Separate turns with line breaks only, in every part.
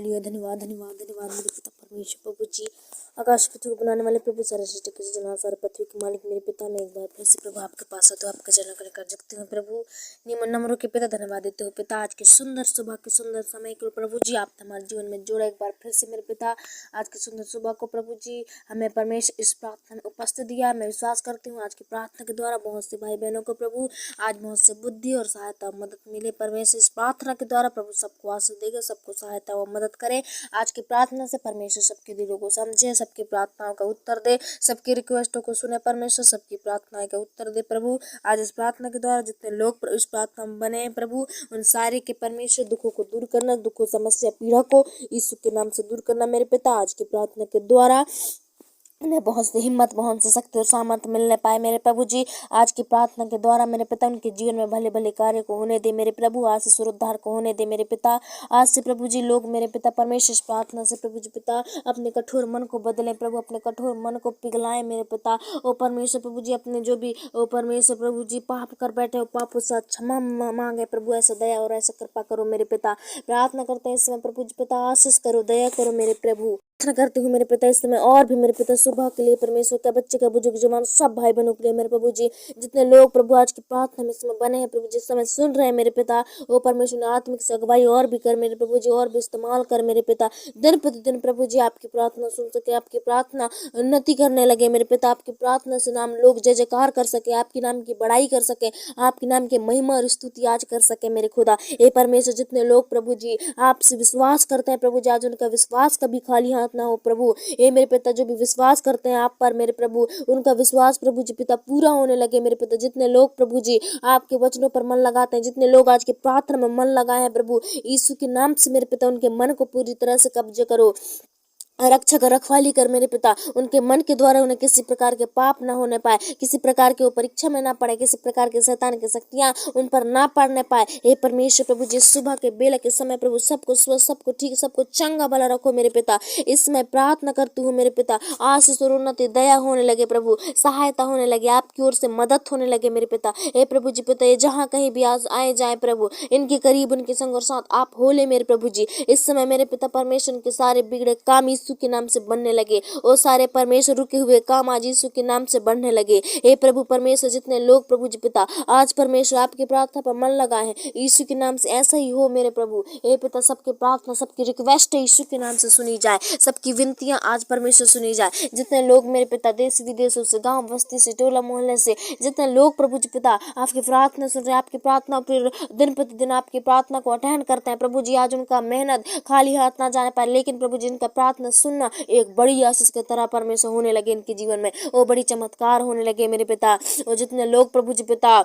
के लिए धन्यवाद धन्यवाद धन्यवाद मेरे पिता परमेश्वर प्रभु जी। आकाश पृथ्वी को बनाने वाले प्रभु, सारे सृष्टि के सृजनहार, सारे पृथ्वी के मालिक मेरे पिता, मैं एक बार फिर से प्रभु आपके पास आता हूँ, आपका जन्म कर सकती हूँ प्रभु। नियम नम्रों के पिता धन्यवाद देते हो पिता, आज के सुंदर सुबह के सुंदर समय को प्रभु जी आप हमारे जीवन में जोड़ा एक बार फिर से मेरे पिता। आज की सुंदर सुबह को प्रभु जी हमें परमेश्वर इस प्रार्थना में उपस्थित दिया। मैं विश्वास करती हूँ आज की प्रार्थना के द्वारा बहुत से भाई बहनों को प्रभु आज बहुत से बुद्धि और सहायता और मदद मिले। परमेश्वर इस प्रार्थना के द्वारा प्रभु सबको आशीष देगा, सबको सहायता और मदद करे। आज की प्रार्थना से परमेश्वर सबके दिलों को समझे, सबकी प्रार्थनाओं का उत्तर दे, सबकी रिक्वेस्टों को सुने। परमेश्वर सबकी प्रार्थनाएं का उत्तर दे प्रभु। आज इस प्रार्थना के द्वारा जितने लोग इस प्रार्थना में बने प्रभु, उन सारे के परमेश्वर दुखों को दूर करना, दुखों समस्या पीड़ा को यीशु के नाम से दूर करना मेरे पिता। आज की प्रार्थना के द्वारा उन्हें बहुत सी हिम्मत, बहुत सी शक्ति और सामर्थ्य मिलने पाए मेरे प्रभु जी। आज की प्रार्थना के द्वारा मेरे पिता उनके जीवन में भले भले कार्य को होने दे मेरे प्रभु, आज से उद्धार को होने दे मेरे पिता। आज से प्रभु जी लोग मेरे पिता परमेश्वर प्रार्थना से प्रभु जी पिता अपने कठोर मन को बदलें प्रभु, अपने कठोर मन को पिघलाएं मेरे पिता। ओ परमेश्वर प्रभु जी अपने जो भी ओ परमेश्वर प्रभु जी पाप कर बैठे हो पापों से क्षमा मांगे प्रभु, ऐसा दया और ऐसा कृपा करो मेरे पिता। प्रार्थना करते हैं इस समय प्रभु जी पिता, आशीष करो, दया करो मेरे प्रभु। प्रार्थना करती हूँ मेरे पिता इस समय और भी मेरे पिता सुबह के लिए परमेश्वर का बच्चे का बुजुर्ग जवान सब भाई बहनों के लिए मेरे प्रभु जी, जितने लोग प्रभु आज की प्रार्थना में इस समय बने हैं प्रभु, जिस समय सुन रहे हैं मेरे पिता, वो परमेश्वर ने आत्मिक से अगुवाई और भी कर मेरे प्रभु जी, और भी इस्तेमाल कर मेरे पिता। दिन प्रतिदिन प्रभु जी आपकी प्रार्थना सुन सके, आपकी प्रार्थना उन्नति करने लगे मेरे पिता, आपकी प्रार्थना से नाम लोग जय जयकार कर सके, आपके नाम की बड़ाई कर सके, आपके नाम की महिमा और स्तुति आज कर सके मेरे खुदा। हे परमेश्वर जितने लोग प्रभु जी आपसे विश्वास करते हैं प्रभु जी, आज उनका विश्वास कभी खाली हाथ ना हो प्रभु। ये मेरे पिता जो भी विश्वास करते हैं आप पर मेरे प्रभु, उनका विश्वास प्रभु जी पिता पूरा होने लगे मेरे पिता। जितने लोग प्रभु जी आपके वचनों पर मन लगाते हैं, जितने लोग आज की प्रार्थना में मन लगाए हैं प्रभु, यीशु के नाम से मेरे पिता उनके मन को पूरी तरह से कब्जे करो, रक्षक रखवाली कर मेरे पिता। उनके मन के द्वारा उन्हें किसी प्रकार के पाप ना होने पाए, किसी प्रकार के वो परीक्षा में ना पड़े, किसी प्रकार के शैतान की शक्तियां उन पर ना पड़ने पाए। हे परमेश्वर प्रभु जी सुबह के बेला के समय प्रभु सबको स्वस्थ, सबको ठीक, सबको चंगा भला रखो मेरे पिता। इसमें प्रार्थना करती हूँ मेरे पिता, आशीष और उन्नति दया होने लगे प्रभु, सहायता होने लगे, आपकी ओर से मदद होने लगे मेरे पिता। हे प्रभु जी पिता ये जहाँ कहीं भी आज आए जाए प्रभु, इनके करीब उनके संग और साथ आप होले मेरे प्रभु जी। इस समय मेरे पिता परमेश्वर के सारे बिगड़े काम यीशु के नाम से बनने लगे, और सारे परमेश्वर रुके हुए काम आज यीशु के नाम से बढ़ने लगे। हे प्रभु परमेश्वर जितने लोग प्रभु जी पिता आज परमेश्वर आपकी प्रार्थना पर मन लगाए हैं, यीशु के नाम से ऐसा ही हो मेरे प्रभु। हे पिता सबकी प्रार्थना, सबकी रिक्वेस्ट यीशु के नाम से सुनी जाए, सबकी विनतियां आज परमेश्वर सुनी जाए। जितने लोग मेरे पिता देश विदेशों से, गाँव बस्ती से, टोला मोहल्ले से, जितने लोग प्रभु जी पिता आपकी प्रार्थना सुन रहे हैं, आपकी प्रार्थना फिर दिन प्रतिदिन आपकी प्रार्थना को अटेंड करते हैं प्रभु जी, आज उनका मेहनत खाली हाथ ना जाने पाए, लेकिन प्रभु जी इनका प्रार्थना सुनना एक बड़ी आशीष की तरह परमेश्वर होने लगे इनके जीवन में, वो बड़ी चमत्कार होने लगे मेरे पिता। और जितने लोग प्रभु जी पिता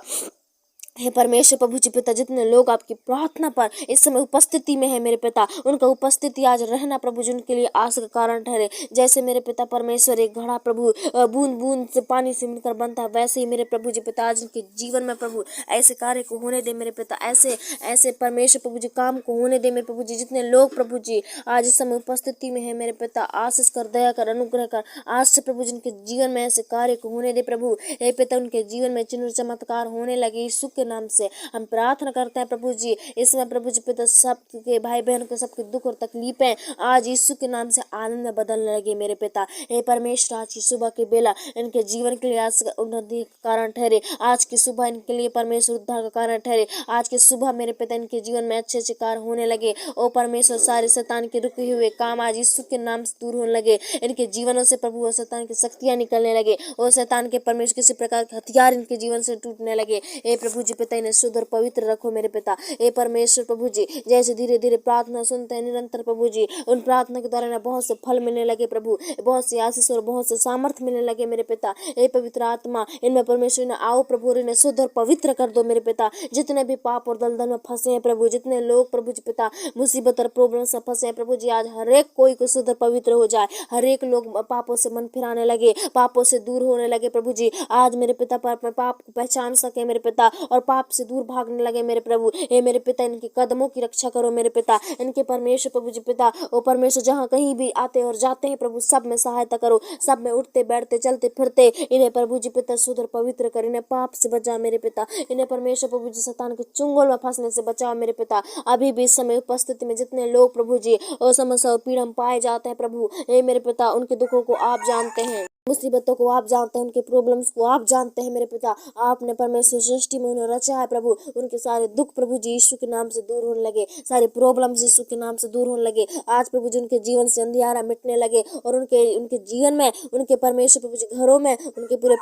हे परमेश्वर प्रभु जी पिता जितने लोग आपकी प्रार्थना पर इस समय उपस्थिति में है मेरे पिता, उनका उपस्थिति आज रहना प्रभु जी उनके लिए आस का कारण ठहरे। जैसे मेरे पिता परमेश्वर एक घड़ा प्रभु बूंद बूंद से पानी से मिलकर बनता है, वैसे ही मेरे प्रभु जी पिता आज उनके जीवन में प्रभु ऐसे कार्य को होने दे मेरे पिता, ऐसे ऐसे परमेश्वर प्रभु जी काम को होने दे मेरे प्रभु जी। जितने लोग प्रभु जी आज इस समय उपस्थिति में है मेरे पिता, आशीष कर, दया कर, अनुग्रह कर, आज से प्रभु जी उनके जीवन में ऐसे कार्य को होने दे प्रभु। हे पिता उनके जीवन में चिन्ह चमत्कार होने लगे यीशु के नाम से हम प्रार्थना करते हैं प्रभु जी। इसमें प्रभु जी पिता सबके भाई बहन के सबके दुख और तकलीफें आज यीशु के नाम से आनंद में बदलने लगे मेरे पिता। हे परमेश्वर आज की सुबह के बेला इनके जीवन के लिए आज उन्नति का कारण ठहरे, आज की सुबह इनके लिए परमेश्वर उद्धार का कारण ठहरे, आज की सुबह मेरे पिता इनके जीवन में अच्छे अच्छे कार्य होने लगे। ओ परमेश्वर सारे शैतान के रुके हुए काम आज यीशु के नाम से दूर होने लगे, इनके जीवनों से प्रभु वो शैतान की शक्तियां निकलने लगे, और शैतान के परमेश्वर किसी प्रकार के हथियार इनके जीवन से टूटने लगे। हे प्रभु जी पिता इन्हें शुद्ध और पवित्र रखो मेरे पिता। हे परमेश्वर प्रभु जी जैसे धीरे धीरे प्रार्थना सुनते हैं निरंतर प्रभु जी, उन प्रार्थना के द्वारा इन्हें बहुत से फल मिलने लगे प्रभु, बहुत से आशीष और बहुत से सामर्थ्य मिलने लगे मेरे पिता। हे पवित्र आत्मा इनमें परमेश्वर ने आओ प्रभु, इन्हें शुद्ध और पवित्र कर दो मेरे पिता। जितने भी पाप और दलदल में फंसे हैं प्रभु, जितने लोग प्रभु जी पिता मुसीबत और प्रॉब्लम से फंसे हैं प्रभु जी, आज हर एक कोई को शुद्ध और पवित्र हो जाए, हर एक लोग पापों से मन फिराने लगे, पापों से दूर होने लगे प्रभु जी। आज मेरे पिता पर अपने पाप को पहचान सके मेरे पिता, और और पाप से दूर भागने लगे मेरे प्रभु। हे मेरे पिता, इनके कदमों की रक्षा करो मेरे पिता, इनके परमेश्वर प्रभु जी पिता। ओ परमेश्वर, जहाँ कहीं भी आते और जाते हैं प्रभु, सब में सहायता करो, सब में उठते बैठते चलते फिरते इन्हें प्रभु जी पिता सुधर पवित्र कर, इन्हें पाप से बचा मेरे पिता, इन्हें परमेश्वर प्रभु जी शैतान के चुंगल में फंसने से बचाओ मेरे पिता। अभी भी इस समय उपस्थिति में जितने लोग प्रभु जी और समस्या और पीड़ा में पाए जाते हैं प्रभु, हे मेरे पिता, उनके दुखों को आप जानते हैं, मुसीबतों को आप जानते हैं, उनके प्रॉब्लम्स को आप जानते हैं मेरे पिता। आपने परमेश्वर सृष्टि में उन्हें रचा है प्रभु, उनके सारे दुख प्रभु जी यीशु के नाम से दूर होने लगे, सारे प्रॉब्लम्स यीशु के नाम से दूर होने लगे। आज प्रभु जी उनके जीवन से अंधियारा मिटने लगे और उनके जीवन में, उनके परमेश्वर प्रभु जी घरों में, उनके पूरे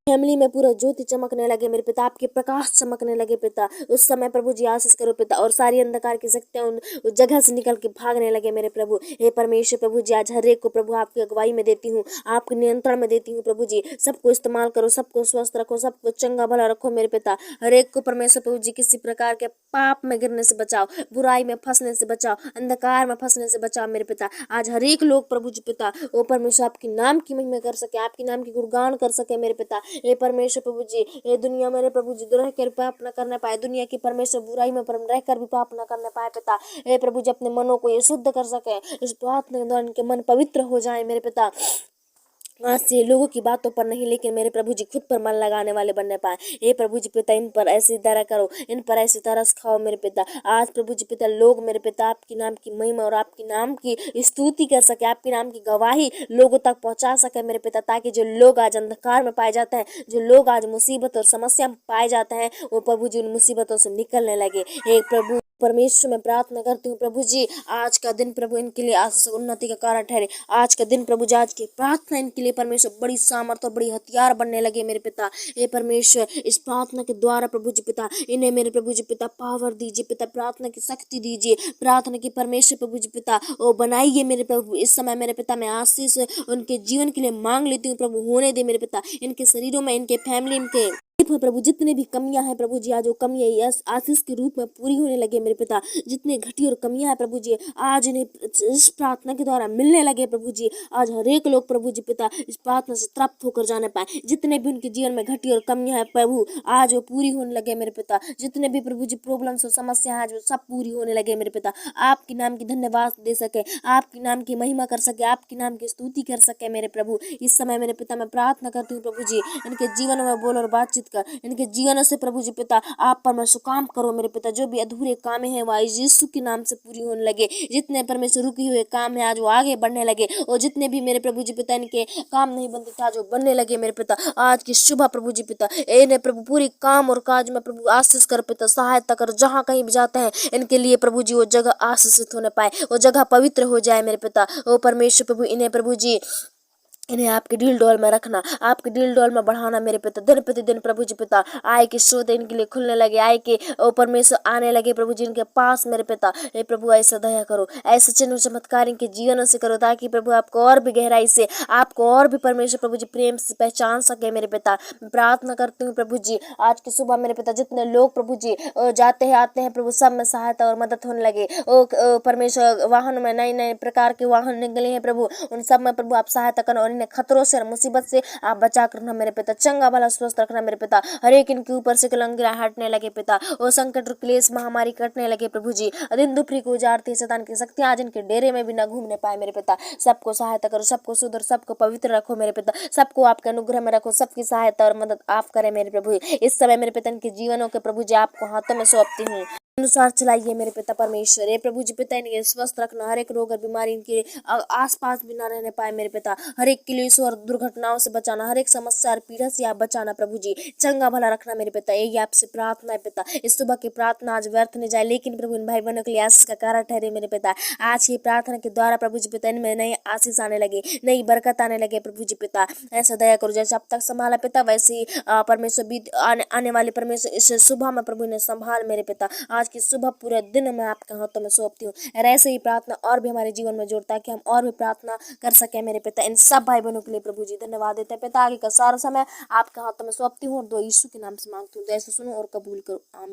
फैमिली में पूरा ज्योति चमकने लगे मेरे पिता, आपके प्रकाश चमकने लगे पिता। उस समय प्रभु जी आशीष करो पिता, और सारी अंधकार की शक्तियां उस जगह से निकल के भागने लगे मेरे प्रभु। हे परमेश्वर प्रभु जी, आज हर एक को प्रभु आपकी अगुवाई में देती हूँ, आपके नियंत्रण में देती हूँ प्रभु जी। सबको इस्तेमाल करो, सबको स्वस्थ रखो, सबको चंगा भला रखो मेरे पिता। हर एक को परमेश्वर प्रभु जी किसी प्रकार के पाप में गिरने से बचाओ, बुराई में फंसने से बचाओ, अंधकार में फंसने से बचाओ मेरे पिता। आज हर एक लोग प्रभु जी पिता, ओ परमेश्वर, आपके नाम की महिमा कर सके, आपके नाम की गुणगान कर सके मेरे पिता। हे परमेश्वर प्रभु जी, ये दुनिया मेरे प्रभु जी रह कर पाप न करने पाए, दुनिया की परमेश्वर बुराई में रह कर भी पाप न करने पाए पिता। हे प्रभु जी, अपने मनों को ये शुद्ध कर सके, इस प्रार्थना के द्वारा इनके मन पवित्र हो जाए मेरे पिता। आज से लोगों की बातों पर नहीं, लेकिन मेरे प्रभु जी खुद पर मन लगाने वाले बनने पाए। हे प्रभु जी पिता, इन पर ऐसी दया करो, इन पर ऐसी तरस खाओ मेरे पिता। आज प्रभु जी पिता, लोग मेरे पिता आपके नाम की महिमा और आपके नाम की स्तुति कर सके, आपके नाम की गवाही लोगों तक पहुंचा सके मेरे पिता, ताकि जो लोग आज अंधकार में पाए जाते हैं, जो लोग आज मुसीबत और समस्या में पाए जाते हैं, वो प्रभु जी उन मुसीबतों से निकलने लगे। हे प्रभु परमेश्वर, मैं प्रार्थना करती हूँ प्रभु जी, आज का दिन प्रभु इनके लिए आशीष उन्नति का कारण ठहरे। आज का दिन प्रभु जी, आज की प्रार्थना इनके लिए परमेश्वर बड़ी सामर्थ और बड़ी हथियार बनने लगे मेरे पिता। हे परमेश्वर, इस प्रार्थना के द्वारा प्रभु जी पिता, इन्हें मेरे प्रभु जी पिता पावर दीजिए पिता, प्रार्थना की शक्ति दीजिए, प्रार्थना की परमेश्वर प्रभु जी पिता ओ बनाइए मेरे प्रभु। इस समय मेरे पिता, मैं आशीष उनके जीवन के लिए मांग लेती हूँ प्रभु, होने दे मेरे पिता, इनके शरीरों में, इनके फैमिली, इनके प्रभु जितने भी कमियां हैं प्रभु जी, आज वो कमियां आशीष के रूप में पूरी होने लगे मेरे पिता। जितने घटी और कमियां हैं प्रभु जी, आज इन्हें इस प्रार्थना के द्वारा मिलने लगे प्रभु जी। आज हर एक लोग प्रभु जी पिता इस प्रार्थना से तृप्त होकर जाने पाए। जितने भी उनके जीवन में घटी और कमियां हैं प्रभु, आज वो पूरी होने लगे मेरे पिता। जितने भी प्रभु जी प्रॉब्लम्स और समस्या आज वो सब पूरी होने लगे मेरे पिता। आपके नाम की धन्यवाद दे सके, आपके नाम की महिमा कर सके, आपके नाम की स्तुति कर सके मेरे प्रभु। इस समय मेरे पिता, मैं प्रार्थना करती हूँ प्रभु जी, इनके जीवन में बोल और बातचीत कर, इनके जीवन से प्रभु जी पिता आप परमेश्वर काम करो मेरे पिता। जो भी अधूरे काम हैं वो यीशु के नाम से पूरी होने लगे। जितने परमेश्वर रुके हुए काम है आज वो आगे बढ़ने लगे, और जितने भी मेरे प्रभु जी पिता इनके काम नहीं बनते थे आज वो बनने लगे मेरे पिता। आज की सुबह प्रभु जी पिता इन्हें प्रभु पूरी काम और काज में प्रभु आशीष कर पिता, सहायता कर, जहाँ कहीं भी जाते हैं इनके लिए प्रभु जी वो जगह आशीषित होने पाए, वो जगह पवित्र हो जाए मेरे पिता। ओ परमेश्वर प्रभु, इन्हें प्रभु जी, इन्हें आपके डील डोल में रखना, आपके डील डोल में बढ़ाना मेरे पिता। दिन प्रतिदिन प्रभु जी पिता आय के स्रोत इनके लिए खुलने लगे, आय के परमेश्वर आने लगे प्रभु जी इनके पास मेरे पिता। हे प्रभु, ऐसा दया करो, ऐसे चिन्ह चमत्कार इनके जीवन से करो, ताकि प्रभु आपको और भी गहराई से, आपको और भी परमेश्वर प्रभु जी प्रेम से पहचान सके मेरे पिता। प्रार्थना करती हूँ प्रभु जी, आज की सुबह मेरे पिता जितने लोग प्रभु जी जाते हैं आते हैं प्रभु, सब में सहायता और मदद होने लगे। ओ परमेश्वर, वाहन में नए नए प्रकार के वाहन निकले हैं प्रभु, उन सब में प्रभु आप सहायता करो, और खतरों से, मुसीबत से आप बचा कर रखना मेरे पिता। चंगा भला स्वस्थ रखना मेरे पिता। हर एक इनके ऊपर से कलंगियां हटने लगे पिता, और संकट और क्लेश महामारी कटने लगे प्रभु जी। दिन दुपहरी को उजाड़ती शैतान की शक्तियां आज इनके डेरे में भी न घूमने पाए मेरे पिता। सबको सहायता करो, सबको सुधर, सबको पवित्र रखो मेरे पिता, सबको आपके अनुग्रह में रखो, सबकी सहायता और मदद आप करें मेरे प्रभु। इस समय मेरे पिता इनके जीवनों के प्रभु जी आपको हाथों में सौंपती हूँ, अनुसार चलाइए मेरे पिता परमेश्वर। हे प्रभु जी पिता, इनके स्वस्थ रखना, हर एक रोग और बीमारी इनके आसपास भी ना रहने पाए मेरे पिता। हर एक क्लेश और दुर्घटनाओं से बचाना, हर एक समस्या और पीड़ा से आप बचाना प्रभु जी। चंगा भला रखना मेरे पिता, यही आपसे प्रार्थना है पिता। इस सुबह की प्रार्थना आज व्यर्थ नहीं जाए, लेकिन प्रभु इन भाई बहनों के लिए आशीष का कारण ठहरे मेरे पिता। आज की प्रार्थना के द्वारा प्रभु जी पिता इनमें नई आशीष आने लगे, नई बरकत आने लगे प्रभु जी पिता। ऐसा दया करो, जैसे अब तक संभाला पिता, वैसे ही परमेश्वर बीत आने वाले परमेश्वर इस सुबह में प्रभु ने संभाल मेरे पिता। आज की सुबह पूरे दिन मैं आपके हाथों में सौंपती हूँ। ऐसे ही प्रार्थना और भी हमारे जीवन में जोड़ता है कि हम और भी प्रार्थना कर सके मेरे पिता। इन सब भाई बहनों के लिए प्रभु जी धन्यवाद देते हैं पिता। आगे का सारा समय आपके हाथों में सौंपती हूँ और दो यीशु के नाम से मांगती हूँ, ऐसे सुनो और कबूल करो, आमीन।